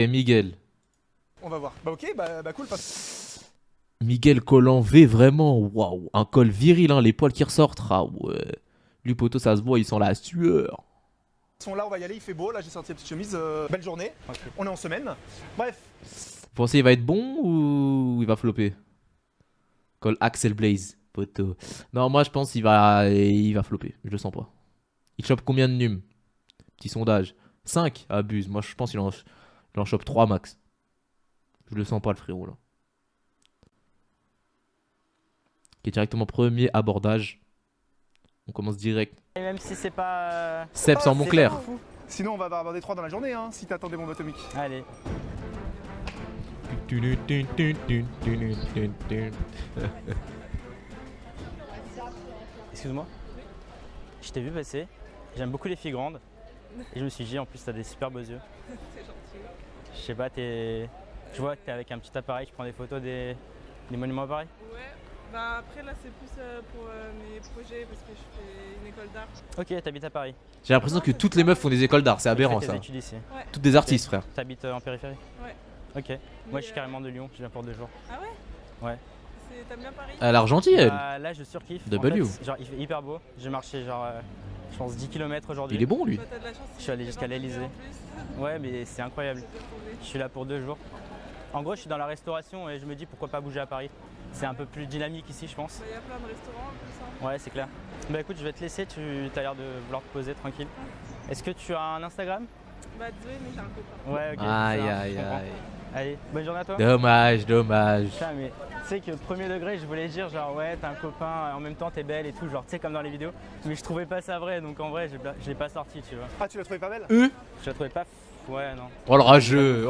Et Miguel. On va voir. Bah ok, bah cool. Miguel col en V, vraiment. Waouh. Un col viril, hein, les poils qui ressortent. Ah ouais. Lui, poteau, ça se voit, il sent la sueur. Sont là, on va y aller, il fait beau. Là, j'ai sorti la petite chemise. Belle journée. Okay. On est en semaine. Bref. Vous pensez qu'il va être bon ou il va flopper? Col Axel Blaze, poteau. Non, moi, je pense qu'il va flopper. Je le sens pas. Il chope combien de num? Petit sondage. 5? Abuse. Moi, je pense qu'il en chope 3 max. Je le sens pas, le frérot, là. Qui est directement premier abordage. On commence direct. Et même si c'est pas... Seb sans Montclair. Sinon on va avoir des 3 dans la journée hein, si t'attends des bombes atomiques. Allez. Excuse-moi. Je t'ai vu passer. J'aime beaucoup les filles grandes. Et je me suis dit en plus t'as des super beaux yeux. C'est gentil. Je sais pas, je vois que t'es avec un petit appareil, tu prends des photos des monuments à Paris. Ouais. Bah après là c'est plus pour mes projets parce que je fais une école d'art. Ok, t'habites à Paris. J'ai l'impression que toutes les meufs font des écoles d'art, c'est aberrant ça. Études ici. Ouais. Toutes des artistes, frère. T'habites en périphérie? Ouais. Ok. Moi je suis carrément de Lyon, je viens pour 2 jours. Ah ouais? Ouais. T'aimes bien Paris? Elle a l'argentie, elle. Là je surkiffe. W. En fait, genre il fait hyper beau. J'ai marché genre je pense 10 km aujourd'hui. Il est bon lui. Bah, t'as de la chance, Je suis allé jusqu'à l'Elysée. Ouais mais c'est incroyable. Je suis là pour 2 jours. En gros je suis dans la restauration et je me dis pourquoi pas bouger à Paris. C'est un peu plus dynamique ici je pense. Il y a plein de restaurants comme ça. Ouais c'est clair. Bah écoute je vais te laisser, tu as l'air de vouloir te poser tranquille. Est-ce que tu as un Instagram? Bah désolé mais j'ai un copain. Ouais ok. Aïe aïe aïe. Allez, bonne journée à toi. Dommage, dommage. Putain mais tu sais que premier degré je voulais dire genre ouais t'as un copain en même temps t'es belle et tout genre tu sais comme dans les vidéos. Mais je trouvais pas ça vrai donc en vrai je l'ai pas sorti tu vois. Ah tu l'as trouvé pas belle? Je la trouvais pas ouais non. Oh le rageux,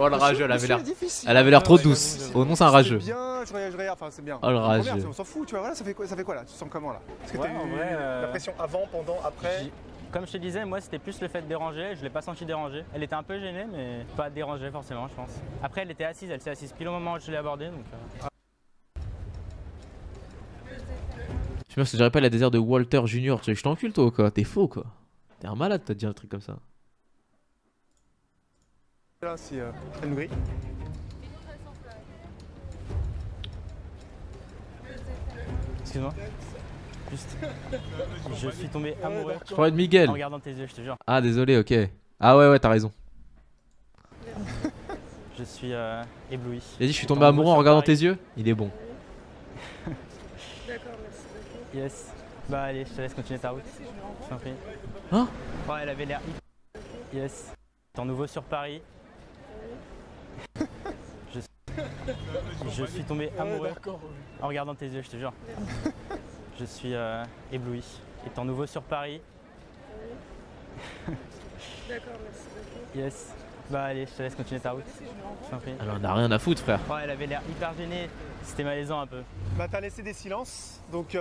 elle avait l'air trop douce. Oh non c'est un rageux. C'est bien, je regarde, enfin c'est bien. Oh le rageux. On s'en fout, tu vois, voilà, ça fait quoi là? Tu te sens comment là? Est-ce que Ouais, t'as en eu vrai, la pression avant, pendant, après? Comme je te disais, moi c'était plus le fait de déranger, je l'ai pas senti déranger. Elle était un peu gênée mais pas dérangée forcément je pense. Après elle était assise, elle s'est assise pile au moment où je l'ai abordée donc... Je me dirais pas la désert de Walter Junior, tu sais, je t'encule toi quoi, t'es faux quoi. T'es un malade t'as dit un truc comme ça. Là si elle nous grille. Excuse-moi. Juste. Je suis tombé amoureux Je parlais de Miguel. en regardant tes yeux, je te jure. Ah désolé, ok. Ah ouais t'as raison. Je suis ébloui. J'ai dit je suis tombé amoureux en regardant tes yeux. Il est bon. D'accord, merci beaucoup. Yes. Bah allez, je te laisse continuer ta route. Je t'en prie. Hein? Ouais, elle avait l'air hyper... Yes. T'es nouveau sur Paris. Je suis tombé amoureux en regardant tes yeux, je te jure. Je suis ébloui. Étant nouveau sur Paris. D'accord, merci beaucoup. Yes. Bah allez, je te laisse continuer ta route. Je t'en prie. Alors on a rien à foutre frère. Ouais, elle avait l'air hyper gênée. C'était malaisant un peu. Bah t'as laissé des silences, donc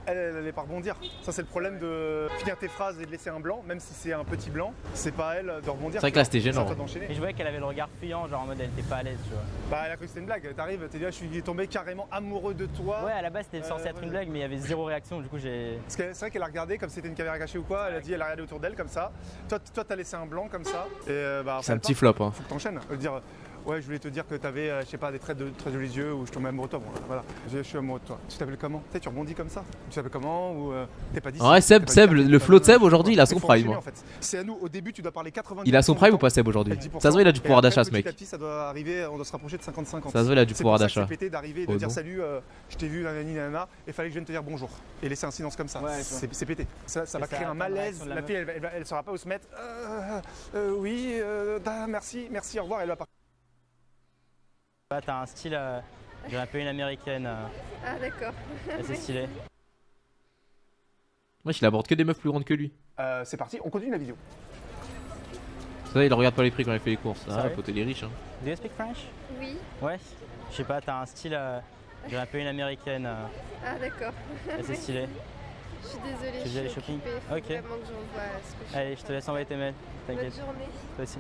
elle allait pas rebondir. Ça c'est le problème de finir tes phrases et de laisser un blanc, même si c'est un petit blanc, c'est pas à elle de rebondir. C'est vrai que là c'était gênant. Et je voyais qu'elle avait le regard fuyant, genre en mode elle était pas à l'aise, tu vois. Bah elle a cru que c'était une blague, t'arrives, t'es dit là je suis tombé carrément amoureux de toi. Ouais, à la base c'était censé être une blague mais il y avait zéro réaction, du coup j'ai... Parce que c'est vrai qu'elle a regardé comme si c'était une caméra cachée ou quoi, elle a dit, elle a regardé autour d'elle comme ça. Toi t'as laissé un blanc comme ça, et bah... C'est un petit flop hein. Faut que t'enchaînes, dire... Ouais, je voulais te dire que t'avais, je sais pas, des traits de très jolis yeux ou je tombais amoureux de toi. Bon, voilà, je suis amoureux de toi. Tu t'appelles comment? Tu sais, tu rebondis comme ça. Tu t'appelles comment ou t'es pas dit. Ouais, Seb, le flow de Seb aujourd'hui, il a son prime. En fait. C'est à nous, au début, tu dois parler 90%. Il a son prime ou pas Seb aujourd'hui? Ça se voit, il a du pouvoir d'achat ce mec. Petit à petit, ça doit arriver, on doit se rapprocher de 50-50. Ça se voit, il a du pouvoir d'achat. C'est pété d'arriver et de dire salut, je t'ai vu, nanana, et fallait que je vienne te dire bonjour. Et laisser un silence comme ça. C'est pété. Ça va créer un malaise. La fille, elle saura pas où se mettre. Oui, merci, au revoir, elle va partir. T'as un style, j'ai un peu une américaine. Ah d'accord. C'est stylé. Wesh, il aborde que des meufs plus grandes que lui. C'est parti, on continue la vidéo. Ça, il regarde pas les prix quand il fait les courses. Ah, pote, il est riche hein. Do you speak French? Oui. Ouais. Je sais pas, t'as un style, j'ai un peu une américaine. Ah d'accord. C'est stylé. Je suis désolée, Tu faisais les shopping? Faut Ok. vraiment que j'envoie ce que je Allez, je te laisse envoyer tes mails. Bonne T'inquiète. journée. Toi aussi.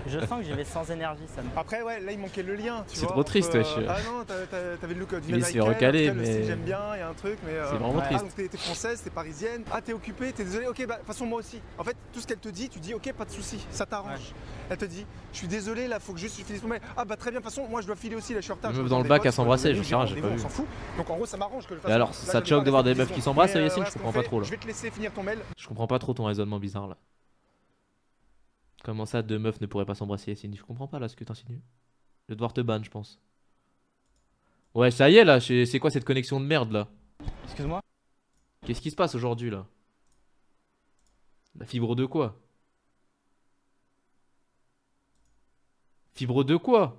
Je sens que j'y vais sans énergie, ça me... Après, ouais, là il manquait le lien. C'est trop triste, wesh. Ah non, t'avais le look d'une Il se fait américaine. recaler, en tout cas, le mais- style, j'aime bien, il y a un truc, mais. C'est vraiment Ah, triste. donc t'es française, t'es parisienne. Ah, t'es occupée, t'es désolée. Ok, bah, de toute façon, moi aussi. En fait, tout ce qu'elle te dit, tu dis, ok, pas de soucis, ça t'arrange. Elle te dit, je suis désolé, là, faut que juste je finisse mon mail. Ah bah très bien, de toute façon, moi je dois filer aussi, là, je suis en retard. Une je meuf rejoins dans le des bac potes, à s'embrasser, j'ai je sais rien, j'ai rendez-vous, pas on vu. s'en fout. Donc en gros, ça m'arrange que je le fasse. Et alors, Là, ça je te vais choque de voir devoir des meufs rester qui 10 s'embrassent, secondes. Yacine, Mais, je comprends pas ce qu'on trop là. fait, je vais te laisser finir ton mail. Je comprends pas trop ton raisonnement bizarre là. Comment ça, deux meufs ne pourraient pas s'embrasser, Yacine? Je comprends pas là ce que t'insinues. Je vais devoir te ban, je pense. Ouais, ça y est là, c'est quoi cette connexion de merde là? Excuse-moi. Qu'est-ce qui se passe aujourd'hui là? La fibre de quoi? Fibre de quoi?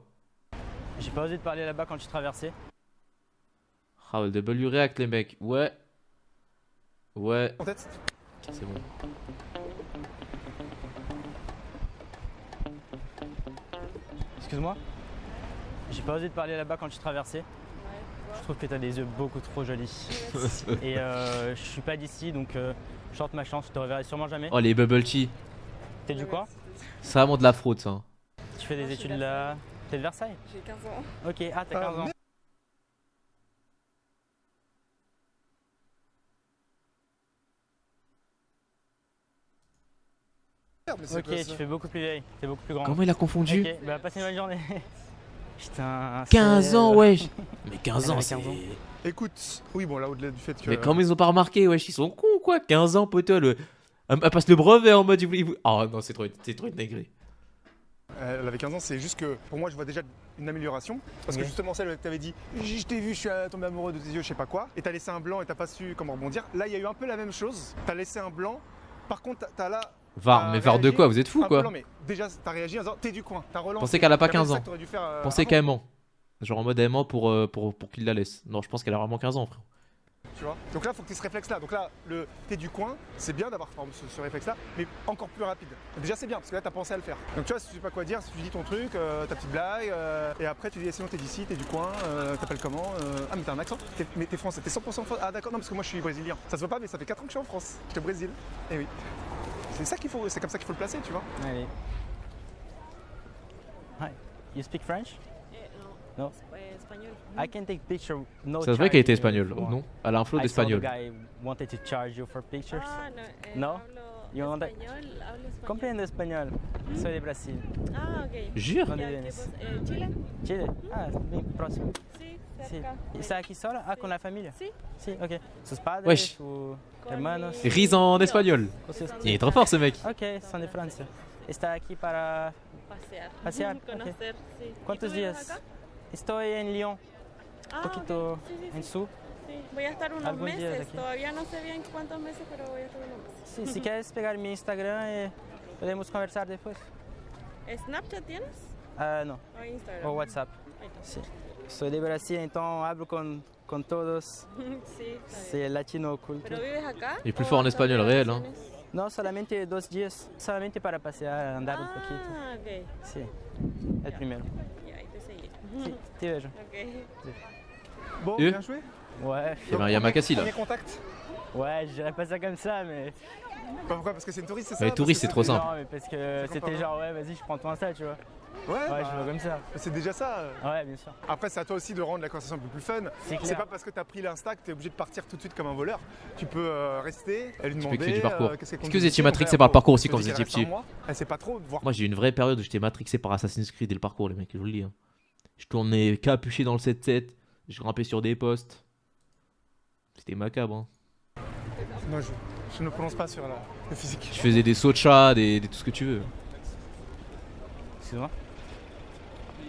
J'ai pas osé te parler là-bas quand tu traversais. Ah, le W React les mecs. Ouais. Ouais. En tête. C'est bon. Excuse-moi. J'ai pas osé te parler là-bas quand tu traversais. Je trouve que t'as des yeux beaucoup trop jolis. Et je suis pas d'ici donc je tente ma chance, je te reverrai sûrement jamais. Oh les bubble tea. T'es du coin? C'est vraiment de la fraude ça. Tu fais des études là? T'es de Versailles? J'ai 15 ans. Ok, ah t'as 15 ans. Merde, mais c'est Ok, quoi, tu ça fais beaucoup plus vieille, t'es beaucoup plus grand. Comment il a confondu? Ok, bah passe une bonne journée. Putain. 15 ans, wesh. Mais 15 Elle ans, avait c'est... 15 ans. Écoute, oui, bon, là, au-delà du fait que. Mais comment ils ont pas remarqué, wesh, ils sont cons ou quoi? 15 ans, poteau, elle passe le brevet en mode... Oh non, c'est trop une dinguerie. Elle avait 15 ans, c'est juste que pour moi je vois déjà une amélioration. Parce que Oui. justement celle où t'avais dit je t'ai vu, je suis tombé amoureux de tes yeux, je sais pas quoi, et t'as laissé un blanc et t'as pas su comment rebondir. Là il y a eu un peu la même chose, t'as laissé un blanc, par contre t'as là. Var, mais Var de réagi quoi? Vous êtes fous un peu quoi? lent, mais déjà t'as réagi en disant t'es du coin, t'as relancé. Pensez qu'elle a pas Il y a même 15 ça ans. que t'aurais dû faire, Pensez avant, qu'elle ment. Genre en mode elle ment pour qu'il la laisse. Non, je pense qu'elle a vraiment 15 ans, frère. tu vois. Donc là faut que tu aies ce réflexe là. Donc là le t'es du coin, c'est bien d'avoir ce réflexe là, mais encore plus rapide. Déjà c'est bien parce que là t'as pensé à le faire. Donc tu vois si tu sais pas quoi dire, si tu dis ton truc, ta petite blague, et après tu dis sinon t'es d'ici, t'es du coin, t'appelles comment ah mais t'as un accent, mais t'es français, t'es 100% français. Ah d'accord, non parce que moi je suis brésilien. Ça se voit pas mais ça fait 4 ans que je suis en France, j'étais au Brésil. Et oui. C'est ça qu'il faut, c'est comme ça qu'il faut le placer, tu vois. Allez. Hi, you speak French? No. No. Espagnol. I can take picture. No Ça se voit qu'elle était charging espagnole, if you want. non? Elle a un flow I saw the d'espagnol. guy wanted to charge you for pictures. Ah, no. No? Hablo You want that? español, hablo español. Comprendo espagnol. Soy de Brasil. Ah, ok. Jure? ¿Dónde ¿Y a qué vienes? pos- Chile? Chile. Ah, bien próximo. Sí, Sí. cerca. ¿Y está aquí sola? Ah, con la familia. Sí. Sí, ok. ¿Sus padres Wesh. o Con hermanos? mi- Rise en espagnol. O sus- Il est trop fort ce mec. Ok, son de Francia. ¿Está aquí para Pasear. Pasear, ok. Conocer, sí. ¿Y cuántos tú vives días? acá? Estoy en Lyon, Ah, un poquito ok. Sí, sí, sí. en sur. Sí. Voy a estar unos Algún día de meses. aquí. Todavía no sé bien cuántos meses, pero voy a estar unos meses. Sí, si quieres pegar mi Instagram, podemos conversar después. ¿Snapchat tienes? Ah, no, ¿O Instagram? o WhatsApp. Ahí está. Sí. Soy de Brasil, entonces hablo con todos. Sí, está bien. C'est el latino oculto. ¿Pero vives acá? Il est plus ¿O fort en andas de espagnol, réel, hein. vacaciones? No, solamente 2 días, solamente para pasear, andar un poquito. Ah, ok. Sí, el primero. Ya, ahí te seguí. Sí, te vejo. Ok. Bon, Et bien joué. Ouais, Eh ben, y a Makassi là. Premier contact. ouais, je dirais pas ça comme ça, mais. Pourquoi? Parce que c'est une touriste, c'est ça? Ouais, touriste, c'est trop simple. Non, mais parce que comprends c'était pas. genre, ouais, vas-y, je prends ton Insta, tu vois. Ouais, Ouais, bah, je vois comme ça. c'est déjà ça. Ouais, bien sûr. Après, c'est à toi aussi de rendre la conversation un peu plus fun. C'est C'est clair. pas parce que t'as pris l'Insta que t'es obligé de partir tout de suite comme un voleur. Tu peux rester et lui peux demander. créer du parcours. Qu'est-ce Est-ce que vous étiez matrixé par le parcours aussi quand vous étiez petit? Elle sait pas trop, voir. Moi j'ai eu une vraie période où j'étais matrixé par Assassin's Creed et le parcours, les mecs, je vous le dis. Hein. Je tournais capuché dans le 7-7, je grimpais sur des postes. C'était macabre. Hein. Non, je ne prononce pas sur le physique. Je faisais des sauts de chat, tout ce que tu veux. Excuse-moi.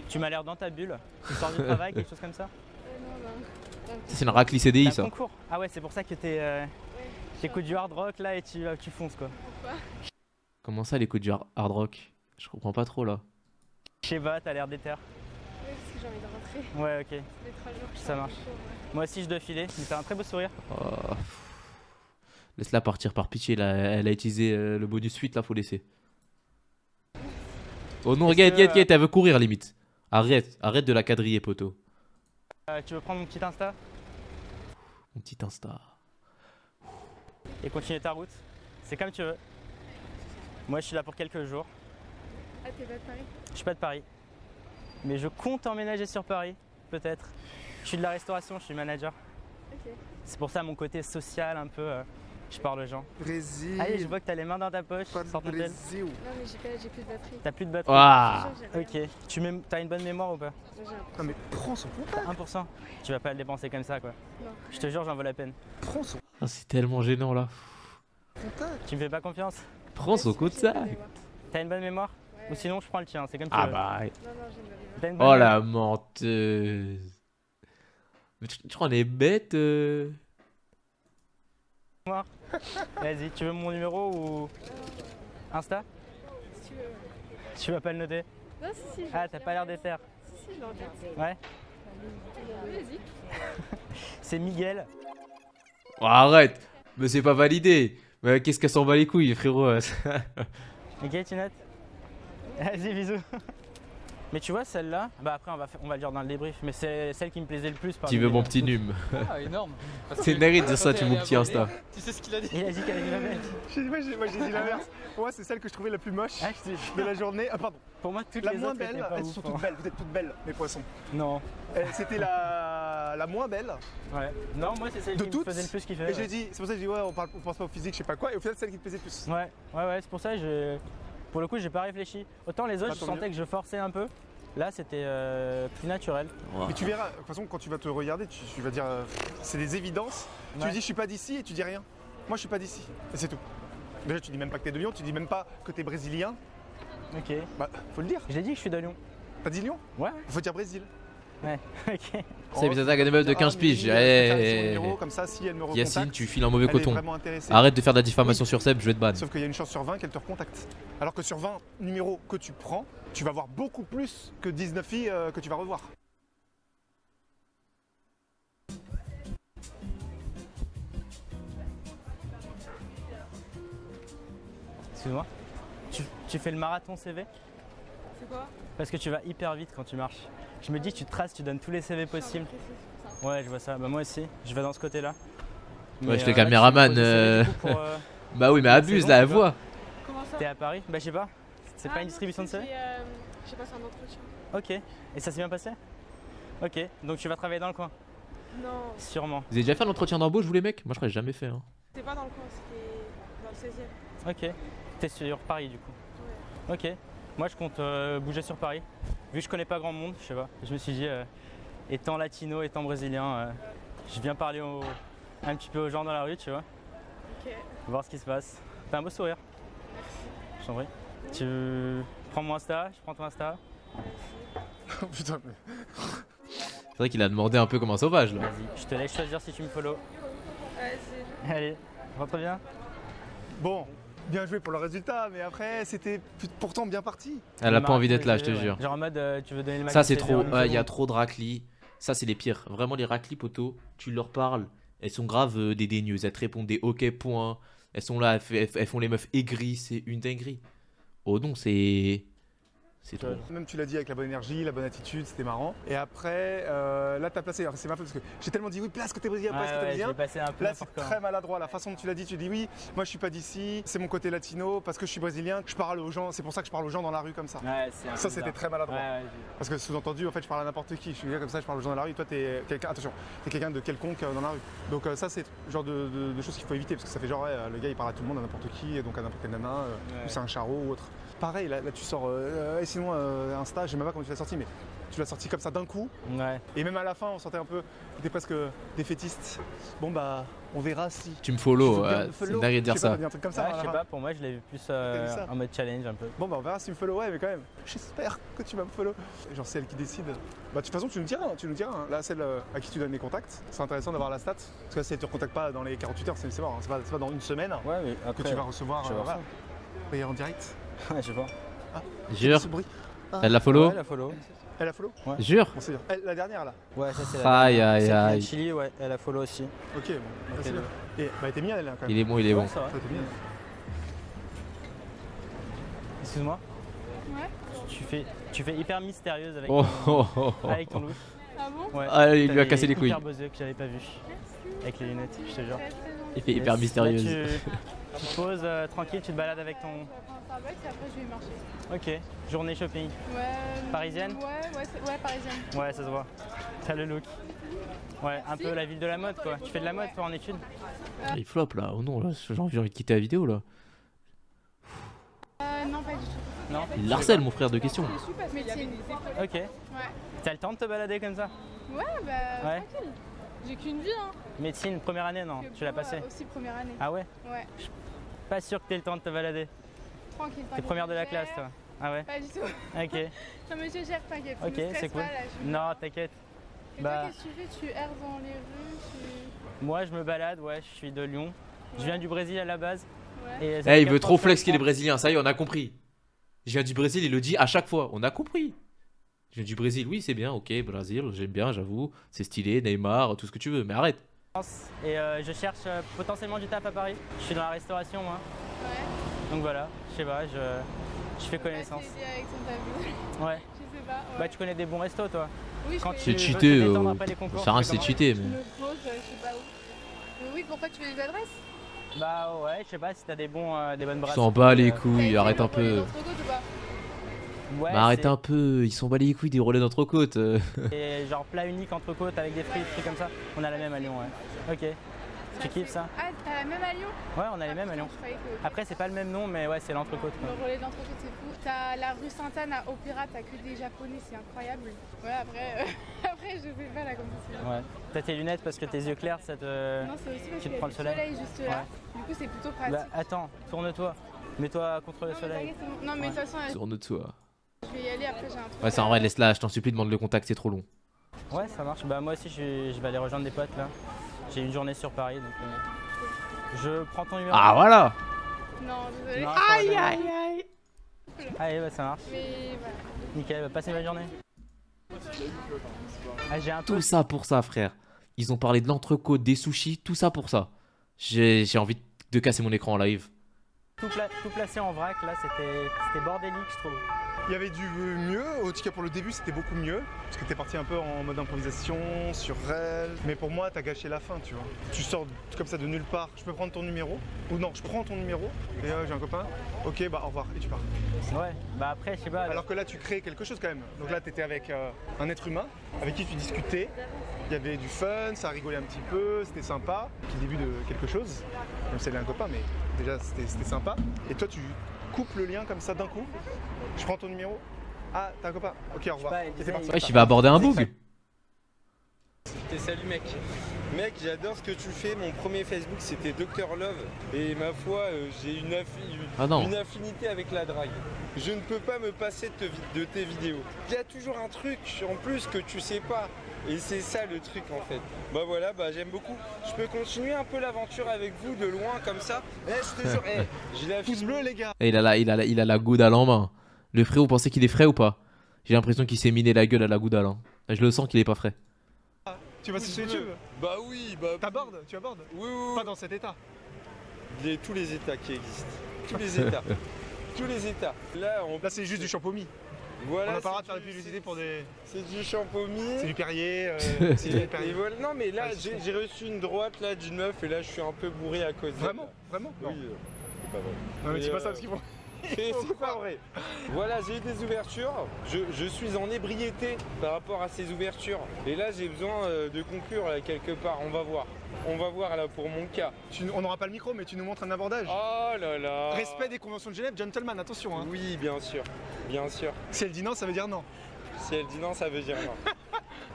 Tu m'as l'air dans ta bulle. Tu sors du travail, quelque chose comme ça? Ça, c'est une raclée CDI T'as un ça. concours. Ah ouais, c'est pour ça que t'écoutes du hard rock là et tu fonces quoi. Comment ça les coups du hard rock? Je comprends pas trop là. Je sais pas, t'as l'air déter. Oui, parce que j'ai envie de rentrer. Ouais, ok. Les 3 jours que je Ça suis en marche. cours, ouais. Moi aussi je dois filer, mais t'as un très beau sourire. Oh, laisse-la partir par pitié là, elle a utilisé le bonus suite là, faut laisser. Oh non, Est-ce regarde, que, elle veut courir limite. Arrête de la quadriller poteau. Tu veux prendre mon petit Insta Mon petit Insta. et continuer ta route? C'est comme tu veux. Moi je suis là pour quelques jours. Ah, t'es pas de Paris? Je suis pas de Paris. Mais je compte emménager sur Paris, peut-être. Je suis de la restauration, je suis manager. Ok. C'est pour ça mon côté social un peu. Je parle aux gens. Brésil. Allez, je vois que t'as les mains dans ta poche. Pas Sors ton tel. Brésil. Non, mais j'ai plus de batterie. T'as plus de batterie. Waouh. Je te jure, j'ai rien. Ok. T'as une bonne mémoire ou pas? Moi, j'ai un Non mais prends son contact. 1%. Tu vas pas le dépenser comme ça quoi. Non. Je te jure, j'en vaut la peine. Prends son Ah, c'est tellement gênant là. contact. Tu me fais pas confiance? Prends son coup de sac. T'as une bonne mémoire? Ouais. Ou sinon, je prends le tien, c'est comme tu Ah veux. bah. Non, non, j'ai une bonne mémoire. T'as une bonne Oh mémoire la menteuse. Mais tu crois on est bête Vas-y, tu veux mon numéro ou Insta? Si tu veux. Tu vas pas le noter? Non, si, je Ah, le t'as regarde. pas l'air de faire. Si, je le regarde. Ouais. Vas-y. C'est Miguel. Oh, arrête. Mais c'est pas validé. Mais qu'est-ce qu'elle s'en bat les couilles, frérot. Ok, tu notes? Vas-y, bisous. Mais tu vois, celle-là, bah après, on va le dire dans le débrief, mais c'est celle qui me plaisait le plus. Tu veux mon petit num. Ah, énorme. Parce C'est que dingue de dire quand ça, t'es tu allé mon petit à Insta. Bordeaux, Tu sais ce qu'il a dit? Il a dit qu'elle allait la belle. Moi j'ai dit l'inverse. Pour moi c'est celle que je trouvais la plus moche Ah, je te- de la journée. Ah pardon. Pour moi, toutes La les moins autres étaient belle. pas Elles ouf, sont hein. toutes belles. Vous êtes toutes belles mes poissons. Non. C'était la moins belle. Ouais. Non, moi, c'est celle De qui me toutes. faisait le plus kiffer. Et ouais. j'ai dit, c'est pour ça que j'ai dit ouais on pense pas au physique, je sais pas quoi. Et au final c'est celle qui te plaisait le plus. Ouais, c'est pour ça que pour le coup, j'ai pas réfléchi. Autant les autres, Bah, je tant sentais mieux. que je forçais un peu. Là, c'était plus naturel. Mais tu verras, de toute façon quand tu vas te regarder, tu vas dire c'est des évidences. Tu Ouais. lui dis je suis pas d'ici et tu dis rien. Moi je suis pas d'ici. Et c'est tout. Déjà tu dis même pas que t'es de Lyon, tu dis même pas que t'es brésilien. Ok. Bah faut le dire. J'ai dit que je suis de Lyon. T'as dit Lyon? Ouais. Faut dire Brésil. Ouais. Ok. C'est bizarre, une meuf de 15 piges. Comme ça si elle me recontacte. Yacine, tu files un mauvais elle est coton. vraiment intéressée. Arrête de faire de la diffamation sur Seb, je vais te ban. Sauf qu'il y a une chance sur 20 qu'elle te recontacte. Alors que sur 20 numéros que tu prends, tu vas voir beaucoup plus que 19 filles que tu vas revoir. Excuse-moi. Tu fais le marathon CV? C'est quoi? Parce que tu vas hyper vite quand tu marches. Je me dis, tu traces, tu donnes tous les CV possibles. Ouais, je vois ça. Bah, moi aussi, je vais dans ce côté-là. Ouais, je fais là, tu caméraman, me poses des CV, du coup, pour, Bah oui, mais abuse bon, là, elle tu vois. voit. Comment ça? T'es à Paris? Bah, je sais pas. C'est pas Ah une non, distribution de CV? J'ai passé un entretien. Ok. Et ça s'est bien passé? Ok. Donc tu vas travailler dans le coin? Non, Sûrement. Vous avez déjà fait un entretien d'embauche, vous les mecs? Moi je crois que j'ai jamais fait. Hein. c'était pas dans le coin, c'était dans le 16e. Ok. T'es sur Paris du coup? Ouais. Ok. Moi je compte bouger sur Paris. Vu que je connais pas grand monde, je sais pas. Je me suis dit, étant latino, étant brésilien, je viens parler un petit peu aux gens dans la rue, tu vois. Ok. Voir ce qui se passe. T'as un beau sourire. Je t'en prie. Tu prends mon Insta, je prends ton Insta. Putain, mais. C'est vrai qu'il a demandé un peu comme un sauvage là. Vas-y, je te laisse choisir si tu me follow. Vas-y. Allez, rentre bien. Bon, bien joué pour le résultat, mais après c'était pourtant bien parti. Elle a pas envie d'être là, je te jure. Genre en mode, tu veux donner le max Ça de c'est CV trop, en une il y a seconde. trop de raclis. Ça c'est les pires. Vraiment les raclis poteaux, tu leur parles, elles sont grave dédaigneuses. Elles te répondent des ok points. Elles sont là, elles font les meufs aigries, c'est une dinguerie. Oh non, c'est trop. Même tu l'as dit avec la bonne énergie, la bonne attitude, c'était marrant. Et après, là t'as placé, alors c'est ma faute parce que j'ai tellement dit oui, place côté brésilien, place côté Ouais, brésilien. j'ai passé un peu Là c'est n'importe très maladroit, la façon dont tu l'as dit, tu dis oui, moi je suis pas d'ici, c'est mon côté latino, parce que je suis brésilien, je parle aux gens, c'est pour ça que je parle aux gens dans la rue comme ça. Ouais, c'est un peu Ça c'était bizarre. très maladroit. Ouais, Parce que sous-entendu, en fait, je parle à n'importe qui. Je suis là comme ça, je parle aux gens dans la rue. Toi, t'es quelqu'un. Attention, t'es quelqu'un de quelconque dans la rue. Donc ça, c'est le genre de choses qu'il faut éviter parce que ça fait genre ouais, le gars il parle à tout le monde, à n'importe qui, et donc à n'importe quel nana, ou c'est un charreau ou autre. Pareil, là tu sors. Et sinon, Insta, je sais même pas comment tu l'as sorti, mais tu l'as sorti comme ça d'un coup. Ouais. Et même à la fin, on sentait un peu, t'étais presque défaitiste. Bon bah, on verra si. Tu me follow, Tu veux bien me c'est follow une dinguerie de dire Je sais pas, ça. t'as dit un truc comme ça. Ouais, à je la sais fin. pas, pour moi je l'ai vu plus T'as vu ça en mode challenge un peu. Bon bah on verra si tu me follow, ouais mais quand même, j'espère que tu vas me follow. Genre c'est elle qui décide. Bah de toute façon tu nous diras, hein. Là celle à qui tu donnes les contacts, c'est intéressant d'avoir la stat. Parce que si elle te recontacte pas dans les 48 heures, c'est mort, hein. c'est pas dans une semaine Ouais, mais que après. tu vas recevoir. je vais voir Et en direct. Ouais, je sais pas. Jure, Ce bruit. elle la follow? Ouais, la follow. Elle a follow? Jure. Bon c'est bien. La dernière là. Ouais, ça c'est Aïe, la aïe, celle qui vient de aïe. Chili, ouais, elle a follow aussi. Ok bon, bah, c'est bien. Et bah elle était mignonne elle là quand même. Il est bon, il est bon. Ouais, ça va. Ouais, t'es mignonne. Excuse-moi. Ouais. Tu fais hyper mystérieuse avec, Oh, ton, oh, oh, oh. avec ton look. Ah bon? Ouais. Ah, il lui a T'as cassé les couilles. Hyper buzzeux que j'avais pas vu. Avec les lunettes, je te jure. Très, très gentil. Il fait hyper Yes. mystérieuse. Là, tu te poses tranquille, tu te balades avec ton. Je vais prendre un Starbucks et après je vais marcher. Ok, journée shopping. Ouais. Parisienne? Ouais, parisienne. Ouais, ça se voit. T'as le look. Ouais, un peu la ville de la mode quoi. Tu fais de la mode toi en études? Il flop là, oh non, là, j'ai envie de quitter la vidéo là. Non, pas du tout. Non. Il harcèle mon frère de questions. Je suis pas médecine. Ok. Ouais. T'as le temps de te balader comme ça? Ouais, bah, Ouais. tranquille. J'ai qu'une vie, hein. Médecine, première année, non? Que Tu l'as pour, passé? Aussi première année. Ah ouais? Ouais. Pas sûr que t'aies le temps de te balader. Tranquille. T'es première de la classe, toi? Ah ouais? Pas du tout. Ok. Non, mais je gère, t'inquiète. Ok, Me stresse c'est cool. pas, là, je- Non, t'inquiète. Et Bah- toi, qu'est-ce que tu fais? Tu erres dans les rues? Moi, je me balade, ouais, je suis de Lyon. Je viens du Brésil à la base. Ouais. Et Eh, ça fait il veut 4 trop ans que flex je qu'il est prends. brésilien, ça y est, on a compris. Je viens du Brésil, il le dit à chaque fois, on a compris. Je viens du Brésil, oui, c'est bien, ok, Brésil, j'aime bien, j'avoue. C'est stylé, Neymar, tout ce que tu veux, mais arrête. Et je cherche potentiellement du taf à Paris. Je suis dans la restauration, moi. Ouais. Donc voilà, je sais pas, je fais connaissance. T'aider avec ton tableau. Ouais. Je sais pas. Ouais. Bah, tu connais des bons restos, toi. Oui, je quand fais- C'est veux cheaté, te détendre après les concours, ça rien, tu fais c'est comment? cheaté, Je mais. me pose, je sais pas où. Mais oui, pourquoi tu veux des adresses? Bah ouais, je sais pas si t'as des bonnes Ils brasseries. s'en bat les T'as couilles, essayé arrête de un rouler peu. d'entrecôte ou pas? Ouais, Mais arrête c'est- un peu, ils s'en bat les couilles des relais d'entrecôte. Et genre plat unique entrecôte avec des frites, trucs comme ça. On a la même à Lyon, ouais. Ok. Tu kiffes ça? Ah, t'as la même à Lyon? Ouais, on a les mêmes à putain, Lyon. je croyais que- Après, c'est pas le même nom, mais ouais, c'est l'entrecôte. quoi. Le relais d'entrecôte, c'est fou. T'as la rue Sainte-Anne à Opéra, t'as que des japonais, c'est incroyable. Ouais, après, après je sais pas là comment c'est. Ouais. T'as tes lunettes parce que tes yeux clairs, ça te. Non, c'est aussi parce tu qu'il te y prends a le du soleil. juste là. Du coup, c'est plutôt pratique. Bah attends, tourne-toi. Mets-toi contre le Non, mais soleil. t'inquiète, c'est bon. Non, mais de toute façon, Tourne-toi. je vais y aller, après j'ai un truc. Ouais, c'est en vrai, laisse-la, je t'en supplie, demande le contact, c'est trop long. Ouais, ça marche. Bah moi aussi, je vais aller rejoindre des potes là. J'ai une journée sur Paris, donc. Je prends ton numéro. Ah voilà! Non, désolé. Non, aïe aïe aïe. Allez, bah ça marche. Mais voilà. Nickel, bah, passez une bonne journée. Ah, j'ai un Tout peu. ça pour ça, frère. Ils ont parlé de l'entrecôte, des sushis, tout ça pour ça. J'ai envie de casser mon écran en live. Tout placé en vrac là, c'était bordélique, je trouve. Il y avait du mieux, en tout cas pour le début c'était beaucoup mieux, parce que t'es parti un peu en mode improvisation, sur réel. Mais pour moi t'as gâché la fin, tu vois. Tu sors comme ça de nulle part, je peux prendre ton numéro? Ou non, je prends ton numéro, et j'ai un copain, ok bah au revoir, et tu pars. Ouais, bah après, je sais pas. Alors que là tu crées quelque chose quand même. Donc là t'étais avec un être humain, avec qui tu discutais, il y avait du fun, ça rigolait un petit peu, c'était sympa. Puis le début de quelque chose, même si elle est un copain, mais déjà c'était sympa. Et toi tu coupes le lien comme ça d'un coup. Je prends ton numéro. Ah, t'as un copain. Ok, au revoir. pas, Et il t'es parti. disait- Ouais, il va aborder un bug. Salut mec. Mec, j'adore ce que tu fais. Mon premier Facebook c'était Dr Love. Et ma foi, j'ai Ah non. une affinité avec la drague. Je ne peux pas me passer de tes vidéos. Il y a toujours un truc en plus que tu sais pas. Et c'est ça le truc en fait. Bah voilà, bah j'aime beaucoup. Je peux continuer un peu l'aventure avec vous de loin comme ça. Je te jure, j'ai la Pouce bleu les gars. Et il a la goudale en main. Le frérot, vous pensez qu'il est frais ou pas? J'ai l'impression qu'il s'est miné la gueule à la goudale. Hein. Je le sens qu'il est pas frais. Tu vas sur YouTube. Bah oui, bah. T'abordes, tu abordes. Oui, oui, Pas dans cet état. oui. Tous les états qui existent. Tous les états. Tous les états. Là, Là c'est juste du champomis. Voilà, On n'a pas le droit c'est de faire de du- publicité pour des. C'est du champomis. C'est du Perrier. c'est Et du Perrier. voilà. Non mais là Ouais, c'est j'ai reçu une droite là d'une meuf et là je suis un peu bourré à cause d'elle. Vraiment, vraiment. Oui, Non. c'est pas vrai. Non mais Et, dis pas ça parce qu'ils vont. C'est pas vrai. Voilà, j'ai eu des ouvertures. Je suis en ébriété par rapport à ces ouvertures. Et là j'ai besoin de conclure là, quelque part. On va voir. On va voir là pour mon cas. On n'aura pas le micro mais tu nous montres un abordage. Oh là là. Respect des conventions de Genève, gentleman, attention. Hein. Oui, bien sûr. Bien sûr. Si elle dit non, ça veut dire non. Si elle dit non, ça veut dire non.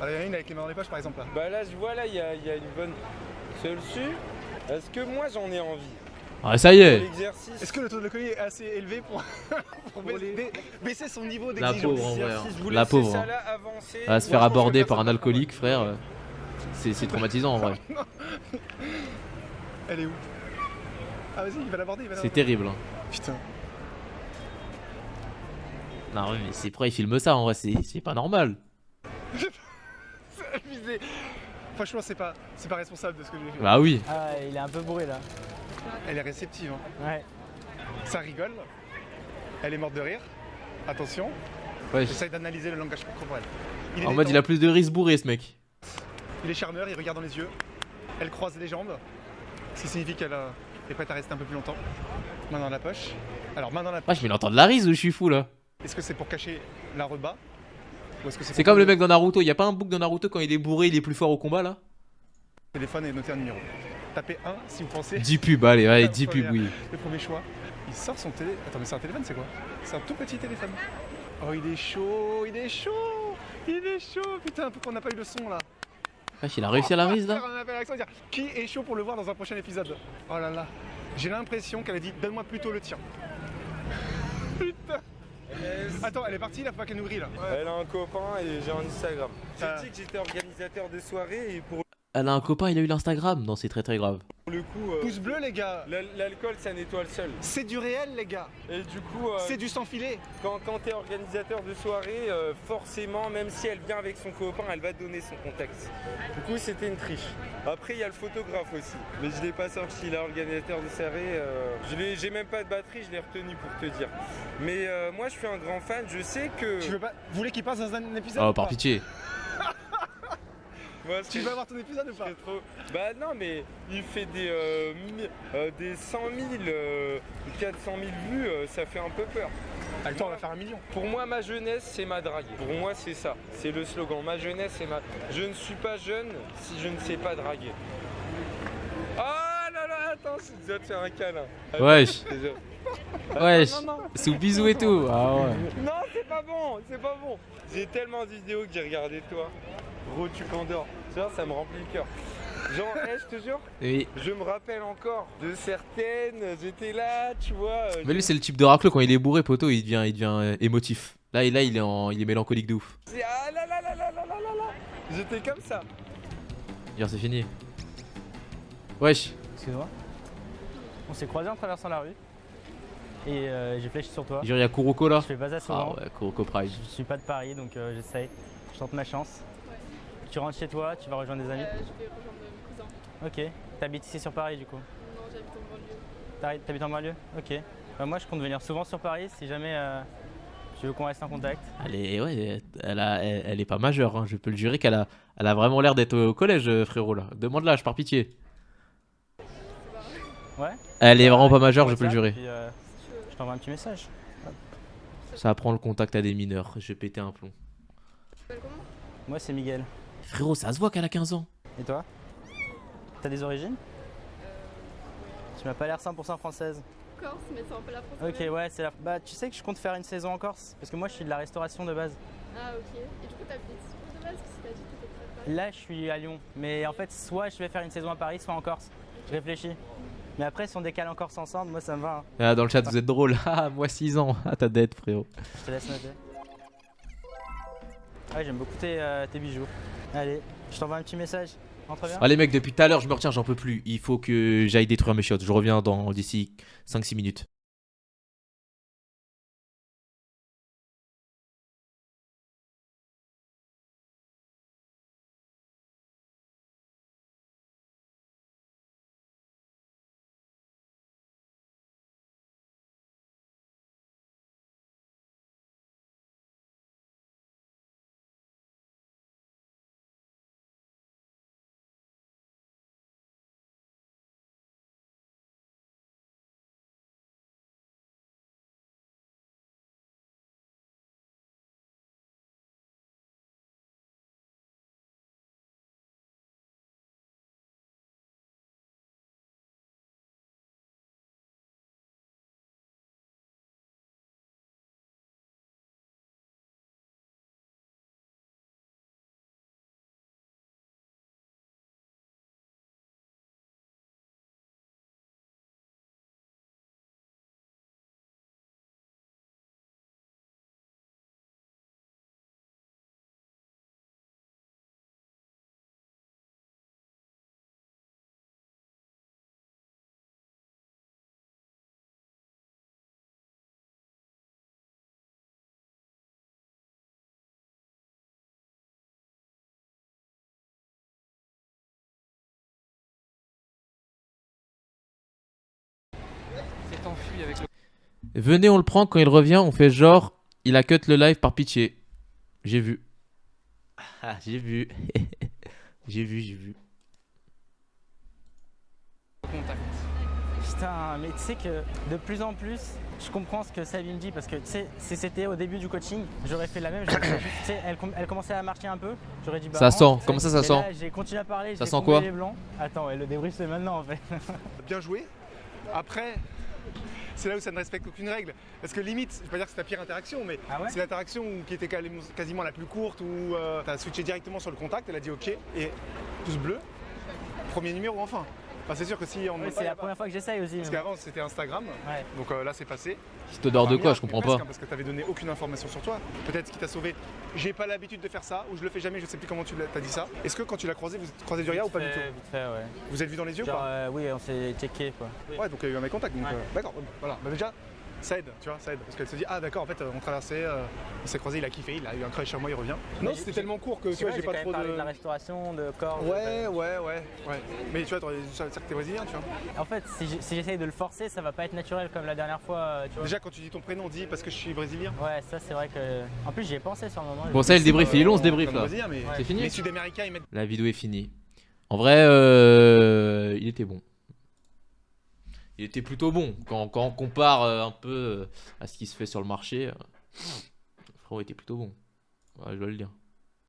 Ah, il y en a une avec les mains dans les poches par exemple là. Bah là je vois là il y a une bonne. Celle-ci. Est-ce que moi j'en ai envie? Ah, ça y est. L'exercice. Est-ce que le taux de colis est assez élevé pour baisser son niveau La d'exigence? pauvre en vrai. Si je vous La laisse pauvre. ça Hein. là avancer. À se faire Moi, je pense aborder que par un personne alcoolique, frère. C'est traumatisant en vrai. Elle est où? Ah vas-y, il va l'aborder, il va C'est l'aborder. terrible. Hein. Putain. Non, mais c'est pourquoi il filme ça en vrai, c'est pas normal. C'est abusé. Franchement, c'est pas responsable de ce que j'ai fait. Bah oui. Ah, il est un peu bourré là. Elle est réceptive. Hein. Ouais. Ça rigole. Elle est morte de rire. Attention. Ouais. J'essaye d'analyser le langage corporel. En mode, il a plus de risques bourré ce mec. Il est charmeur, il regarde dans les yeux. Elle croise les jambes. Ce qui signifie qu'elle est prête à rester un peu plus longtemps. Main dans la poche. Alors, main dans la poche. Wesh, mais il entend de la rise ou je suis fou là? Est-ce que c'est pour cacher la rebat? Ou est-ce que C'est comme le mec dans Naruto. Y a pas un bouc dans Naruto quand il est bourré, il est plus fort au combat là? téléphone et noter un numéro. Tapez 1 si vous pensez. 10 pubs, allez, La 10 pubs, première. oui. Le premier choix. Il sort son télé. Attends, mais c'est un téléphone, c'est quoi? C'est un tout petit téléphone. Oh, il est chaud, il est chaud, il est chaud. Putain, pourquoi on n'a pas eu le son là? Wesh, il a réussi à la mise là. On appelle Alexandre, dire, qui est chaud pour le voir dans un prochain épisode? Oh là là. J'ai l'impression qu'elle a dit donne-moi plutôt le tien. Putain. Attends, elle est partie là, faut pas qu'elle nous grille là. Elle a un copain et j'ai un Instagram. Ah. J'ai dit que j'étais organisateur de soirée et pour Elle a un copain, il a eu l'Instagram. Non, c'est très très grave. le coup, Pouce bleu les gars. l'alcool ça nettoie le sol. C'est du réel les gars. Et du coup, C'est du sans filet. quand t'es organisateur de soirée, forcément, même si elle vient avec son copain, elle va te donner son contact. Du coup, c'était une triche. Après, il y a le photographe aussi. Mais je l'ai pas sorti, là, organisateur de soirée. J'ai même pas de batterie, je l'ai retenu pour te dire. Mais moi, je suis un grand fan, je sais que... Tu veux pas. Vous voulez qu'il passe dans un épisode? Oh, ou par pas? pitié. Moi, Tu veux avoir ton épisode ou pas? c'est trop... Bah non, mais il fait des 100 000, 400 000 vues, ça fait un peu peur. Attends, on va faire 1 million. Pour moi, ma jeunesse, c'est ma drague. Pour moi, c'est ça. C'est le slogan. Ma jeunesse, c'est ma... Je ne suis pas jeune si je ne sais pas draguer. Ah là là, attends, c'est déjà de faire un câlin. Attends, Wesh. déjà. Wesh. Non, non, non. Sous bisous et tout. Ah ouais. Non, c'est pas bon, c'est pas bon. J'ai tellement de vidéos que j'ai regardé de toi. Gros, tu m'endors. Tu vois, ça me remplit le cœur. Genre, je te jure, Oui. je me rappelle encore de certaines. J'étais là, tu vois. Mais lui, c'est le type de racleux quand il est bourré, poto, il devient émotif. Là, il est mélancolique de ouf. Ah là là là là là là là là. J'étais comme ça. Dire, c'est fini. Wesh. Excuse-moi. On s'est croisés en traversant la rue. Et j'ai fléchi sur toi. Genre, il y a Kuroko là. Je fais pas ça Ah souvent. ouais, Kuroko Pride. Je suis pas de Paris donc j'essaye. Je tente ma chance. Tu rentres chez toi, tu vas rejoindre des amis. Je vais rejoindre mes cousins. Ok. T'habites ici sur Paris du coup? Non, j'habite en banlieue. T'habites en banlieue? Ok. Bah, moi je compte venir souvent sur Paris si jamais tu veux qu'on reste en contact. Elle est pas majeure, hein. Je peux le jurer qu'elle a vraiment l'air d'être au collège, frérot là. Demande l'âge, par pitié. Ouais? Elle est Bah, vraiment pas avec majeure, ton je peux le WhatsApp, jurer. puis, je t'envoie un petit message. Ça apprend le contact à des mineurs. Je vais péter un plomb. Tu t'appelles comment? Moi c'est Miguel. Frérot, ça se voit qu'elle a 15 ans. Et toi? T'as des origines? Tu m'as pas l'air 100% française. Corse, mais c'est un peu la France. Ok, ouais, c'est la... Bah, tu sais que je compte faire une saison en Corse. Parce que moi, je suis de la restauration de base. Ah, ok. Et du coup, t'habites sur de base, parce que t'as dit que t'étais près de Paris. Là, je suis à Lyon. Mais en fait, soit je vais faire une saison à Paris, soit en Corse. Je réfléchis. Mais après, si on décale en Corse ensemble, moi, ça me va. Hein. Ah, dans le chat, vous êtes drôle. Ah, moi 6 ans. Ah, ta dette, frérot. Je te laisse noter. Ouais, j'aime beaucoup tes bijoux. Allez, je t'envoie un petit message. Entre bien. Allez, mec, depuis tout à l'heure, je me retiens, j'en peux plus. Il faut que j'aille détruire mes chiottes. Je reviens d'ici 5-6 minutes. s'est enfui avec le... Venez, on le prend. Quand il revient, on fait genre, il a cut le live par pitié. J'ai vu. Ah, j'ai vu. j'ai vu. contact. Putain, mais tu sais que de plus en plus, je comprends ce que Sabine dit parce que tu sais, si c'était au début du coaching, j'aurais fait la même. Tu sais, elle commençait à marcher un peu. J'aurais dit bah. Ça sent, rentre, comment ça mais sent? là, j'ai continué à parler. Ça j'ai sent comblé quoi? les blancs. Attends, ouais, le débrief c'est maintenant en fait. Bien joué. Après, c'est là où ça ne respecte aucune règle. Parce que limite, je vais pas dire que c'est ta pire interaction, mais Ah ouais c'est l'interaction qui était quasiment la plus courte où tu as switché directement sur le contact, elle a dit ok, et pouce bleu, premier numéro enfin. Enfin, c'est sûr que si on Ouais, c'est la première fois que j'essaye aussi. Parce qu'avant c'était Instagram, Ouais. donc là c'est passé. Cette odeur de Enfin, quoi? merde, Je comprends presque, pas. hein, parce que t'avais donné aucune information sur toi. Peut-être ce qui t'a sauvé. J'ai pas l'habitude de faire ça, ou je le fais jamais, je sais plus comment tu t'as dit ça. Est-ce que quand tu l'as croisé, vous êtes croisé du regard ou pas du tout? Vite fait, ouais. Vous êtes vu dans les yeux ou Genre, pas? oui, on s'est checké quoi. Ouais, donc il y a eu un contact. Donc, Ouais. d'accord, voilà. Bah, déjà, ça aide, tu vois, ça aide. Parce qu'elle se dit, ah d'accord, en fait, on traversait, on s'est croisé, il a kiffé, il a eu un crush sur moi, il revient. Non, Mais c'était j'ai- tellement court que Je tu vois, sais j'ai pas, pas j'ai trop quand même parlé de. de la restauration, de corps. Ouais. Mais tu vois, t'aurais dû dire que t'es brésilien, tu vois. En fait, si j'essaye de le forcer, ça va pas être naturel comme la dernière fois, tu vois. Déjà, quand tu dis ton prénom, dis parce que je suis brésilien. Ouais, ça c'est vrai que. En plus, j'y ai pensé sur le moment. Bon, ça, le débrief, il est long ce débrief Comme là. brésilien, mais C'est fini? les Sud-Américains, ils mettent. La vidéo est finie. En vrai, il était bon. Il était plutôt bon. Quand on compare un peu à ce qui se fait sur le marché, frérot, il était plutôt bon. Ouais, je dois le dire.